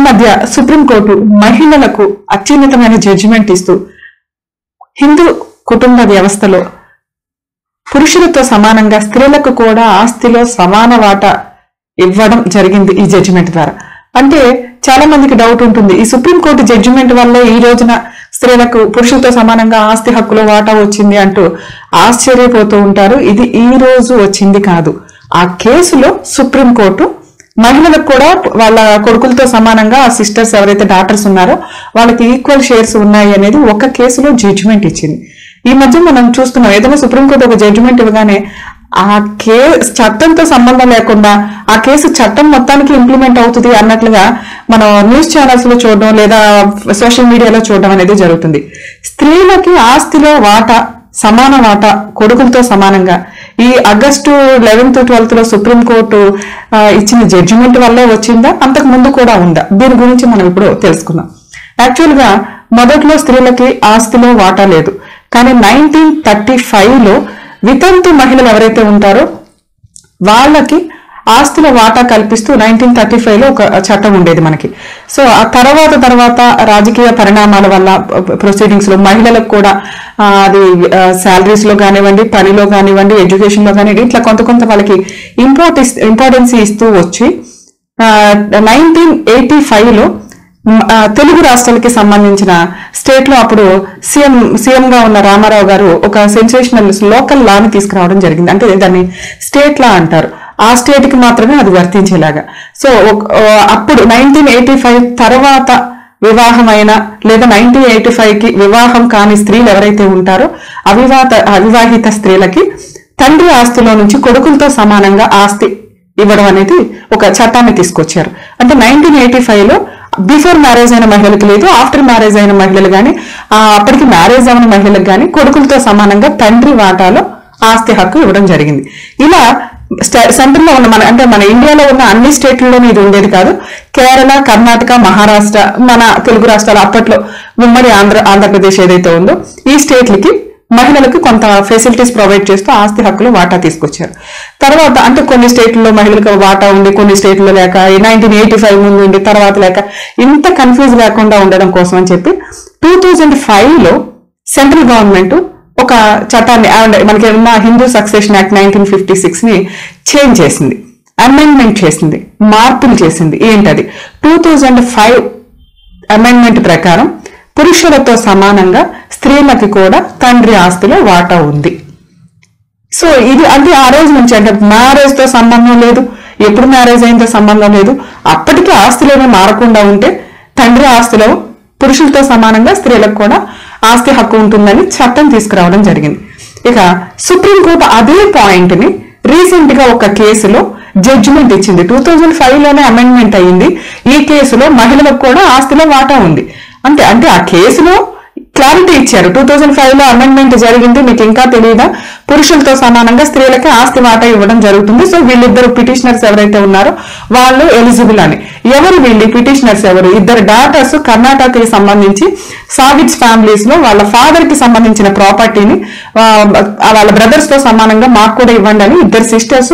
మధ్య సుప్రీంకోర్టు మహిళలకు అత్యున్నతమైన జడ్జిమెంట్ ఇస్తూ హిందూ కుటుంబ వ్యవస్థలో పురుషులతో సమానంగా స్త్రీలకు కూడా ఆస్తిలో సమాన వాటా ఇవ్వడం జరిగింది ఈ జడ్జిమెంట్ ద్వారా. అంటే చాలా మందికి డౌట్ ఉంటుంది, ఈ సుప్రీంకోర్టు జడ్జిమెంట్ వల్లే ఈ రోజున స్త్రీలకు పురుషులతో సమానంగా ఆస్తి హక్కులో వాటా వచ్చింది అంటూ ఆశ్చర్యపోతూ ఉంటారు. ఇది ఈ రోజు వచ్చింది కాదు. ఆ కేసులో సుప్రీంకోర్టు మహిళలకు కూడా వాళ్ళ కొడుకులతో సమానంగా ఆ సిస్టర్స్ ఎవరైతే డాటర్స్ ఉన్నారో వాళ్ళకి ఈక్వల్ షేర్స్ ఉన్నాయి అనేది ఒక కేసులో జడ్జిమెంట్ ఇచ్చింది. ఈ మధ్య మనం చూస్తున్నాం, ఏదైనా సుప్రీంకోర్టు ఒక జడ్జిమెంట్ ఇవ్వగానే ఆ చట్టంతో సంబంధం లేకుండా ఆ కేసు చట్టం మొత్తానికి ఇంప్లిమెంట్ అవుతుంది అన్నట్లుగా మనం న్యూస్ ఛానల్స్ లో చూడడం లేదా సోషల్ మీడియాలో చూడడం అనేది జరుగుతుంది. స్త్రీలకి ఆస్తిలో వాటా సమాన వాటా కొడుకులతో సమానంగా ఈ ఆగస్టు 11th 12th లో సుప్రీంకోర్టు ఇచ్చిన జడ్జిమెంట్ వల్లే వచ్చిందా, అంతకు ముందు కూడా ఉందా? దీని గురించి మనం ఇప్పుడు తెలుసుకుందాం. యాక్చువల్ గా మొదట్లో స్త్రీలకి ఆస్తిలో వాటా లేదు, కానీ 1935లో వితంతు మహిళలు ఎవరైతే ఉంటారో వాళ్ళకి ఆస్తిలో వాటా కల్పిస్తూ 1935లో ఒక చట్టం ఉండేది మనకి. సో ఆ తర్వాత రాజకీయ పరిణామాల వల్ల ప్రొసీడింగ్స్ లో మహిళలకు కూడా అది శాలరీస్ లో కానివ్వండి, పనిలో కానివ్వండి, ఎడ్యుకేషన్ లో కానివ్వండి, ఇట్లా కొంత వాళ్ళకి ఇంపార్టెన్స్ ఇస్తూ వచ్చి 1985లో తెలుగు రాష్ట్రాలకి సంబంధించిన స్టేట్ లో అప్పుడు సీఎం గా ఉన్న రామారావు గారు ఒక సెన్సేషనల్ లోకల్ లాని తీసుకురావడం జరిగింది. అంటే దాన్ని స్టేట్ లా అంటారు, ఆ స్టేట్ కి మాత్రమే అది వర్తించేలాగా. సో అప్పుడు 1985 తర్వాత వివాహమైన లేదా 1985కి వివాహం కాని స్త్రీలు ఎవరైతే ఉంటారో అవివాహిత స్త్రీలకి తండ్రి ఆస్తిలో నుంచి కొడుకులతో సమానంగా ఆస్తి ఇవ్వడం అనేది ఒక చట్టాన్ని తీసుకొచ్చారు. అంటే 1985లో బిఫోర్ మ్యారేజ్ అయిన మహిళలకు లేదు, ఆఫ్టర్ మ్యారేజ్ అయిన మహిళలు కానీ అప్పటికి మ్యారేజ్ అయిన మహిళలకు కానీ కొడుకులతో సమానంగా తండ్రి వాటాలో ఆస్తి హక్కు ఇవ్వడం జరిగింది. ఇలా సెంటర్ లో ఉన్న మన ఇండియాలో ఉన్న అన్ని స్టేట్లలోనూ ఇది ఉండేది కాదు. కేరళ, కర్ణాటక, మహారాష్ట్ర, మన తెలుగు రాష్ట్రాలు అప్పట్లో ఉమ్మడి ఆంధ్రప్రదేశ్ ఏదైతే ఉందో ఈ స్టేట్లకి మహిళలకు కొంత ఫెసిలిటీస్ ప్రొవైడ్ చేస్తూ ఆస్తి హక్కులు వాటా తీసుకొచ్చారు. తర్వాత అంటే కొన్ని స్టేట్లలో మహిళలకు వాటా ఉండి కొన్ని స్టేట్లలో లేక 1985 ముందు ఉండి తర్వాత లేక ఇంత కన్ఫ్యూజ్ లేకుండా ఉండడం కోసం అని చెప్పి 2005లో సెంట్రల్ గవర్నమెంట్ ఒక చట్టాన్ని మనకి ఉన్న హిందూ సక్సెషన్ యాక్ట్ 1956 ని చేంజ్ చేసింది, అమెండ్మెంట్ చేసింది, మార్పులు చేసింది. ఏంటది? 2005 అమెండ్మెంట్ ప్రకారం పురుషులతో సమానంగా స్త్రీలకి కూడా తండ్రి ఆస్తిలో వాటా ఉంది. సో ఇది అంటే ఆ రోజు నుంచి అంటే మ్యారేజ్ తో సంబంధం లేదు, ఎప్పుడు మ్యారేజ్ అయిందో సంబంధం లేదు, అప్పటికీ ఆస్తులేమీ మారకుండా ఉంటే తండ్రి ఆస్తిలో పురుషులతో సమానంగా స్త్రీలకు కూడా ఆస్తి హక్కు ఉంటుందని చట్టం తీసుకురావడం జరిగింది. ఇక సుప్రీంకోర్టు అదే పాయింట్ ని రీసెంట్ గా ఒక కేసులో జడ్జిమెంట్ ఇచ్చింది. 2005లోనే అమెండ్మెంట్ అయ్యింది. ఈ కేసులో మహిళలకు కూడా ఆస్తిలో వాటా ఉంది. అంటే ఆ కేసులో క్లారిటీ ఇచ్చారు. 2005లో అమెండ్మెంట్ జరిగింది, మీకు ఇంకా తెలియదా, పురుషులతో సమానంగా స్త్రీలకి ఆస్తి వాటా ఇవ్వడం జరుగుతుంది. సో వీళ్ళిద్దరు పిటిషనర్స్ ఎవరైతే ఉన్నారో వాళ్ళు ఎలిజిబుల్ అని. ఎవరు వీళ్ళు పిటిషనర్స్? ఎవరు? ఇద్దరు డాటర్స్ కర్ణాటకకి సంబంధించి సాగిట్స్ ఫ్యామిలీస్ లో వాళ్ళ ఫాదర్ కి సంబంధించిన ప్రాపర్టీని వాళ్ళ బ్రదర్స్ తో సమానంగా మాకు కూడా ఇవ్వండి అని ఇద్దరు సిస్టర్స్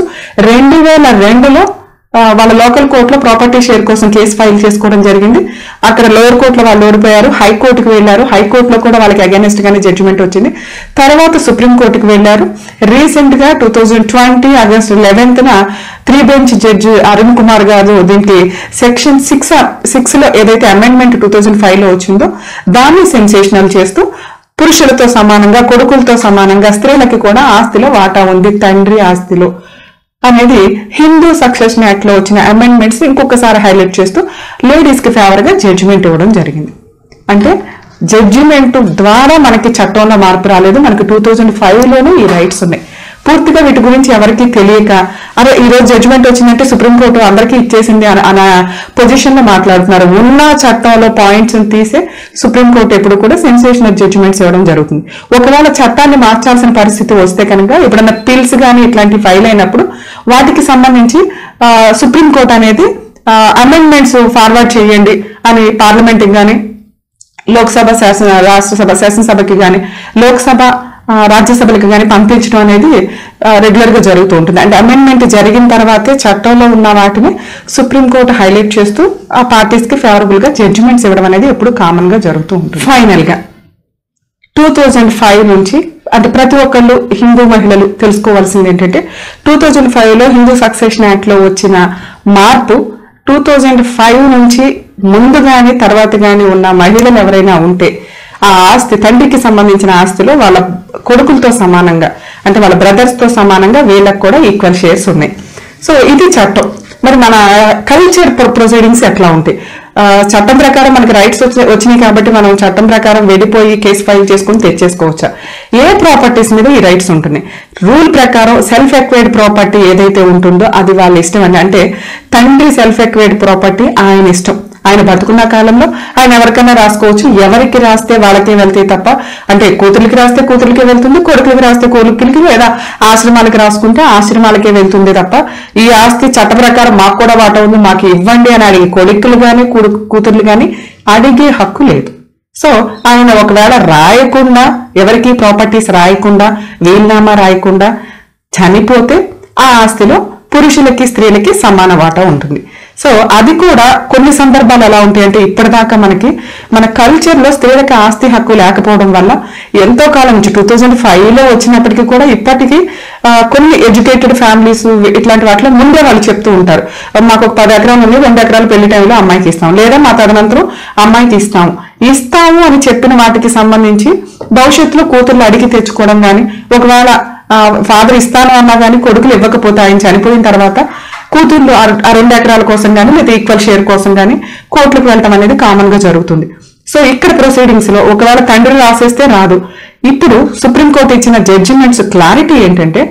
2002లో వాళ్ళ లోకల్ కోర్టులో ప్రాపర్టీ షేర్ కోసం కేసు ఫైల్ చేసుకోవడం జరిగింది. అక్కడ లోయర్ కోర్టులో వాళ్ళు ఓడిపోయారు, హైకోర్టుకు వెళ్లారు. హైకోర్టులో కూడా వాళ్ళకి అగైనెస్ట్ గానే జడ్జిమెంట్ వచ్చింది. తర్వాత సుప్రీంకోర్టుకు వెళ్లారు. రీసెంట్ గా 2020 August 11th 3 bench judge Arun Kumar గారు దీనికి సెక్షన్ 6 లో ఏదైతే అమెండ్మెంట్ 2005లో వచ్చిందో దాన్ని సెన్సేషనల్ చేస్తూ పురుషులతో సమానంగా కొడుకులతో సమానంగా స్త్రీలకి కూడా ఆస్తిలో వాటా ఉంది తండ్రి ఆస్తిలో అనేది హిందూ సక్సెషన్ యాక్ట్ లో వచ్చిన అమెండ్మెంట్స్ ఇంకొకసారి హైలైట్ చేస్తూ లేడీస్ కి ఫేవర్ గా జడ్జిమెంట్ ఇవ్వడం జరిగింది. అంటే జడ్జిమెంట్ ద్వారా మనకి చట్టంలో మార్పు రాలేదు, మనకి 2005లోనే ఈ రైట్స్ ఉన్నాయి. పూర్తిగా వీటి గురించి ఎవరికి తెలియక అరే ఈ రోజు జడ్జిమెంట్ వచ్చిందంటే సుప్రీంకోర్టు అందరికీ ఇచ్చేసింది అన్న పొజిషన్ లో మాట్లాడుతున్నారు. ఉన్న చట్టంలో పాయింట్స్ తీసే సుప్రీంకోర్టు ఎప్పుడు కూడా సెన్సేషనల్ జడ్జిమెంట్స్ ఇవ్వడం జరుగుతుంది. ఒకవేళ చట్టాన్ని మార్చాల్సిన పరిస్థితి వస్తే కనుక ఎప్పుడన్నా పిల్స్ కానీ ఇట్లాంటి ఫైల్ అయినప్పుడు వాటికి సంబంధించి సుప్రీంకోర్టు అనేది అమెండ్మెంట్స్ ఫార్వర్డ్ చేయండి అని పార్లమెంట్ కానీ లోక్సభ రాష్ట్రసభ శాసనసభకి కానీ లోక్సభ రాజ్యసభలకు కానీ పంపించడం అనేది రెగ్యులర్ గా జరుగుతూ ఉంటుంది. అంటే అమెండ్మెంట్ జరిగిన తర్వాతే చట్టంలో ఉన్న వాటిని సుప్రీంకోర్టు హైలైట్ చేస్తూ ఆ పార్టీస్ కి ఫేవరబుల్ గా జడ్జిమెంట్స్ ఇవ్వడం అనేది ఎప్పుడు కామన్ గా జరుగుతూ ఉంటుంది. ఫైనల్ గా 2005 నుంచి అంటే ప్రతి ఒక్కళ్ళు హిందూ మహిళలు తెలుసుకోవాల్సింది ఏంటంటే 2005లో హిందూ సక్సెషన్ యాక్ట్ లో వచ్చిన మార్పు 2005 నుంచి ముందు గాని తర్వాత గాని ఉన్న మహిళలు ఎవరైనా ఉంటే ఆ ఆస్తి తండ్రికి సంబంధించిన ఆస్తిలో వాళ్ళ కొడుకులతో సమానంగా అంటే వాళ్ళ బ్రదర్స్ తో సమానంగా వీళ్ళకి కూడా ఈక్వల్ షేర్స్ ఉన్నాయి. సో ఇది చట్టం. మరి మన కల్చర్ ప్రొసీడింగ్స్ ఎట్లా ఉంటాయి? చట్టం ప్రకారం మనకి రైట్స్ వచ్చినాయి కాబట్టి మనం చట్టం ప్రకారం వెళ్ళిపోయి కేసు ఫైల్ చేసుకుని తెచ్చేసుకోవచ్చా? ఏ ప్రాపర్టీస్ మీద ఈ రైట్స్ ఉంటున్నాయి? రూల్ ప్రకారం సెల్ఫ్ ఎక్వైర్డ్ ప్రాపర్టీ ఏదైతే ఉంటుందో అది వాళ్ళ ఇష్టం అండి. అంటే తండ్రి సెల్ఫ్ ఎక్వైర్డ్ ప్రాపర్టీ ఆయన ఇష్టం. ఆయన బతుకున్న కాలంలో ఆయన ఎవరికైనా రాసుకోవచ్చు. ఎవరికి రాస్తే వాళ్ళకే వెళ్తాయి తప్ప అంటే కూతురికి రాస్తే కూతురికే వెళ్తుంది, కొడుకులకి రాస్తే కొడుకులకి, లేదా ఆశ్రమాలకి రాసుకుంటే ఆశ్రమాలకే వెళ్తుంది తప్ప ఈ ఆస్తి చట్ట ప్రకారం మాకు కూడా వాటా ఉంది మాకు ఇవ్వండి అని అడిగి కొడుకులు గాని కూతుర్లు గాని అడిగే హక్కు లేదు. సో ఆయన ఒకవేళ రాయకుండా ఎవరికి ప్రాపర్టీస్ రాయకుండా వీలునామా రాయకుండా చనిపోతే ఆ ఆస్తిలో పురుషులకి స్త్రీలకి సమాన వాటా ఉంటుంది. సో అది కూడా కొన్ని సందర్భాలు ఎలా ఉంటాయంటే ఇప్పటిదాకా మన కల్చర్ లో స్త్రీలకు ఆస్తి హక్కు లేకపోవడం వల్ల ఎంతో కాలం నుంచి 2005లో వచ్చినప్పటికీ కూడా ఇప్పటికీ కొన్ని ఎడ్యుకేటెడ్ ఫ్యామిలీస్ ఇట్లాంటి వాటిలో ముందే వాళ్ళు చెప్తూ ఉంటారు, మాకు ఒక 10 ఎకరాలు ఉంది, 2 ఎకరాలు పెళ్లి టైంలో అమ్మాయికి ఇస్తాం, లేదా మా తదనంతరం అమ్మాయికి ఇస్తాము అని చెప్పిన వాటికి సంబంధించి భవిష్యత్తులో కూతుర్లు అడిగి తెచ్చుకోవడం కానీ ఒకవేళ ఫాదర్ ఇస్తాను అన్నా కానీ కొడుకులు ఇవ్వకపోతే ఆయన చనిపోయిన తర్వాత కూతుర్లు ఆ 2 ఎకరాల కోసం కానీ లేదా ఈక్వల్ షేర్ కోసం కానీ కోర్టులకు వెళ్ళటం అనేది కామన్ గా జరుగుతుంది. సో ఇక్కడ ప్రొసీడింగ్స్ లో ఒకవేళ తండ్రి రాసేస్తే రాదు. ఇప్పుడు సుప్రీంకోర్టు ఇచ్చిన జడ్జిమెంట్స్ క్లారిటీ ఏంటంటే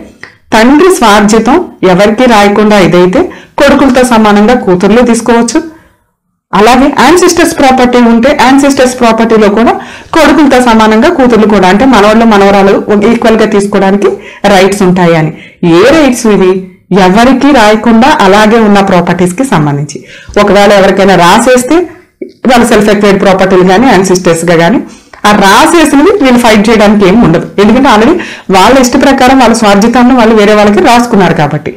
తండ్రి స్వార్జితం ఎవరికి రాయకుండా ఏదైతే కొడుకులతో సమానంగా కూతుర్లు తీసుకోవచ్చు. అలాగే యాన్సిస్టర్స్ ప్రాపర్టీ ఉంటే యాన్సిస్టర్స్ ప్రాపర్టీలో కూడా కొడుకులతో సమానంగా కూతుర్లు కూడా అంటే మనవాళ్ళు మనవరాలు ఈక్వల్ గా తీసుకోవడానికి రైట్స్ ఉంటాయి అని. ఏ రైట్స్ ఇవి? ఎవరికి రాయకుండా అలాగే ఉన్న ప్రాపర్టీస్ కి సంబంధించి ఒకవేళ ఎవరికైనా రాసేస్తే వాళ్ళ సెల్ఫ్ ఎక్వైర్డ్ ప్రాపర్టీలు కానీ యాన్సిస్టర్స్ గా కానీ ఆ రాసేసినవి వీళ్ళు ఫైట్ చేయడానికి ఏమి ఉండదు. ఎందుకంటే ఆల్రెడీ వాళ్ళ ఇష్ట ప్రకారం వాళ్ళ స్వార్జితాన్ని వాళ్ళు వేరే వాళ్ళకి రాసుకున్నారు కాబట్టి.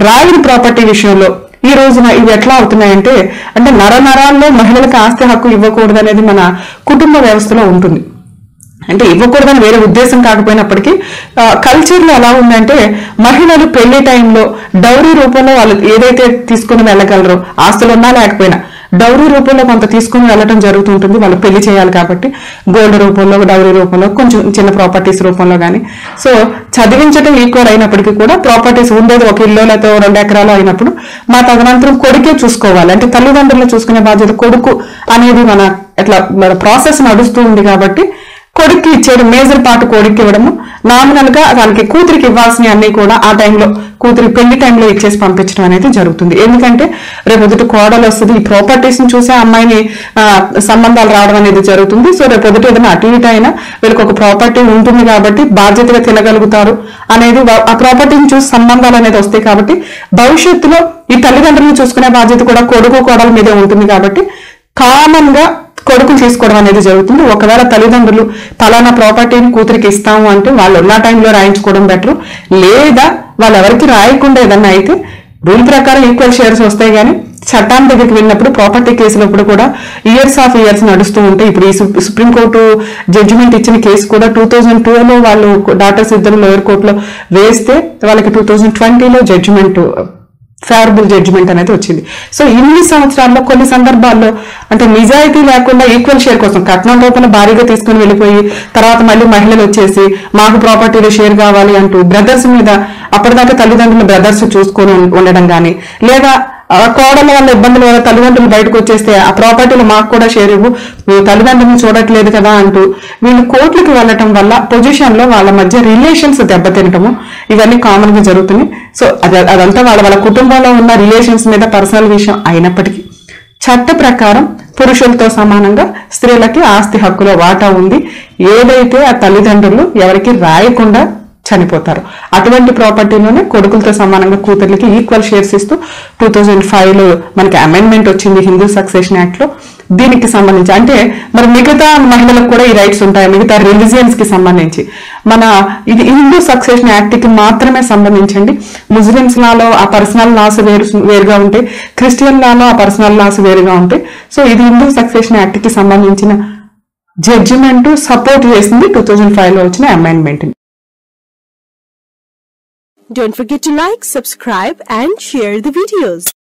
రాయని ప్రాపర్టీ విషయంలో ఈ రోజున ఇవి ఎట్లా అవుతున్నాయంటే అంటే నరాల్లో మహిళలకు ఆస్తి హక్కు ఇవ్వకూడదు అనేది మన కుటుంబ వ్యవస్థలో ఉంటుంది. అంటే ఇవ్వకూడదని వేరే ఉద్దేశం కాకపోయినప్పటికీ కల్చర్ లో ఎలా ఉందంటే మహిళలు పెళ్లి టైంలో డౌరీ రూపంలో వాళ్ళు ఏదైతే తీసుకుని వెళ్ళగలరో ఆస్తులు ఉన్నా లేకపోయినా డౌరీ రూపంలో కొంత తీసుకుని వెళ్ళడం జరుగుతుంటుంది. వాళ్ళు పెళ్లి చేయాలి కాబట్టి గోల్డ్ రూపంలో డౌరీ రూపంలో కొంచెం చిన్న ప్రాపర్టీస్ రూపంలో కానీ. సో చదివించడం ఈక్వల్ అయినప్పటికీ కూడా ప్రాపర్టీస్ ఉండేది ఒక ఇల్లు లేకపోతే 2 ఎకరాలు అయినప్పుడు మా తదనంతరం కొడుకే చూసుకోవాలి. అంటే తల్లిదండ్రులు చూసుకునే బాధ్యత కొడుకు అనేది మన ఇట్లా ప్రాసెస్ నడుస్తూ ఉంది కాబట్టి కొడుక్కి ఇచ్చేయడం మేజర్ పార్ట్ కొడుక్కి ఇవ్వడము నామినల్ గా దానికి కూతురికి ఇవ్వాల్సినవి అన్ని కూడా ఆ టైంలో కూతురి పెళ్లి టైంలో ఇచ్చేసి పంపించడం అనేది జరుగుతుంది. ఎందుకంటే రేపొద్దుట కోడలు వస్తుంది ఈ ప్రాపర్టీస్ ని చూసే అమ్మాయిని సంబంధాలు రావడం అనేది జరుగుతుంది. సో రేపొద్దుట ఏదైనా అటు ఇటు అయినా వీళ్ళకి ఒక ప్రాపర్టీ ఉంటుంది కాబట్టి బాధ్యతగా తినగలుగుతారు అనేది ఆ ప్రాపర్టీని చూసి సంబంధాలు అనేది వస్తాయి కాబట్టి భవిష్యత్తులో ఈ తల్లిదండ్రులను చూసుకునే బాధ్యత కూడా కొడుకు కోడల మీదే ఉంటుంది కాబట్టి కామన్ గా కొడుకులు తీసుకోవడం అనేది జరుగుతుంది. ఒకవేళ తల్లిదండ్రులు పలానా ప్రాపర్టీని కూతురికి ఇస్తాము అంటే వాళ్ళు ఉన్న టైంలో రాయించుకోవడం బెటర్. లేదా వాళ్ళు ఎవరికి రాయకుండా ఏదన్నా అయితే రూల్ ప్రకారం ఈక్వల్ షేర్స్ వస్తాయి కానీ చట్టాన్ని దగ్గరికి వెళ్ళినప్పుడు ప్రాపర్టీ కేసులప్పుడు కూడా ఇయర్స్ నడుస్తూ ఉంటాయి. ఇప్పుడు ఈ సుప్రీంకోర్టు జడ్జిమెంట్ ఇచ్చిన కేసు కూడా 2002లో వాళ్ళు డాక్టర్స్ ఇద్దరు లోయర్ కోర్టులో వేస్తే వాళ్ళకి 2020లో జడ్జిమెంట్ ఫేవరబుల్ జడ్జిమెంట్ అనేది వచ్చింది. సో ఇన్ని సంవత్సరాల్లో కొన్ని సందర్భాల్లో అంటే నిజాయితీ లేకుండా ఈక్వల్ షేర్ కోసం కట్నం రూపంలో భారీగా తీసుకుని వెళ్ళిపోయి తర్వాత మళ్ళీ మహిళలు వచ్చేసి మాకు ప్రాపర్టీలో షేర్ కావాలి అంటూ బ్రదర్స్ మీద అప్పటిదాకా తల్లిదండ్రులు బ్రదర్స్ చూసుకొని ఉండడం కానీ లేదా కోడల వల్ల ఇబ్బందుల వల్ల తల్లిదండ్రులు బయటకు వచ్చేస్తే ఆ ప్రాపర్టీలు మాకు కూడా షేర్ ఇవ్వు తల్లిదండ్రులను చూడట్లేదు కదా అంటూ వీళ్ళు కోర్టులకు వెళ్లటం వల్ల పొజిషన్ లో వాళ్ళ మధ్య రిలేషన్స్ దెబ్బతినటము ఇవన్నీ కామన్ గా జరుగుతుంది. సో అదంతా వాళ్ళ కుటుంబంలో ఉన్న రిలేషన్స్ మీద పర్సనల్ విషయం అయినప్పటికీ చట్ట ప్రకారం పురుషులతో సమానంగా స్త్రీలకి ఆస్తి హక్కులో వాటా ఉంది. ఏదైతే ఆ తల్లిదండ్రులు ఎవరికి రాయకుండా చనిపోతారు అటువంటి ప్రాపర్టీలోనే కొడుకులతో సమానంగా కూతుర్లకి ఈక్వల్ షేర్స్ ఇస్తూ 2005లో మనకి అమెండ్మెంట్ వచ్చింది హిందూ సక్సెషన్ యాక్ట్ లో. దీనికి సంబంధించి అంటే మరి మిగతా మహిళలకు కూడా ఈ రైట్స్ ఉంటాయి, మిగతా రిలీజియన్స్ కి సంబంధించి. మన ఇది హిందూ సక్సెషన్ యాక్ట్ కి మాత్రమే సంబంధించండి. ముస్లిమ్స్ లాలో ఆ పర్సనల్ లాస్ వేరుగా ఉంటాయి, క్రిస్టియన్ లాలో ఆ పర్సనల్ లాస్ వేరుగా ఉంటాయి. సో ఇది హిందూ సక్సెషన్ యాక్ట్ కి సంబంధించిన జడ్జిమెంట్ సపోర్ట్ చేసింది 2005 లో వచ్చిన amendment. Don't forget to like, subscribe and share the videos.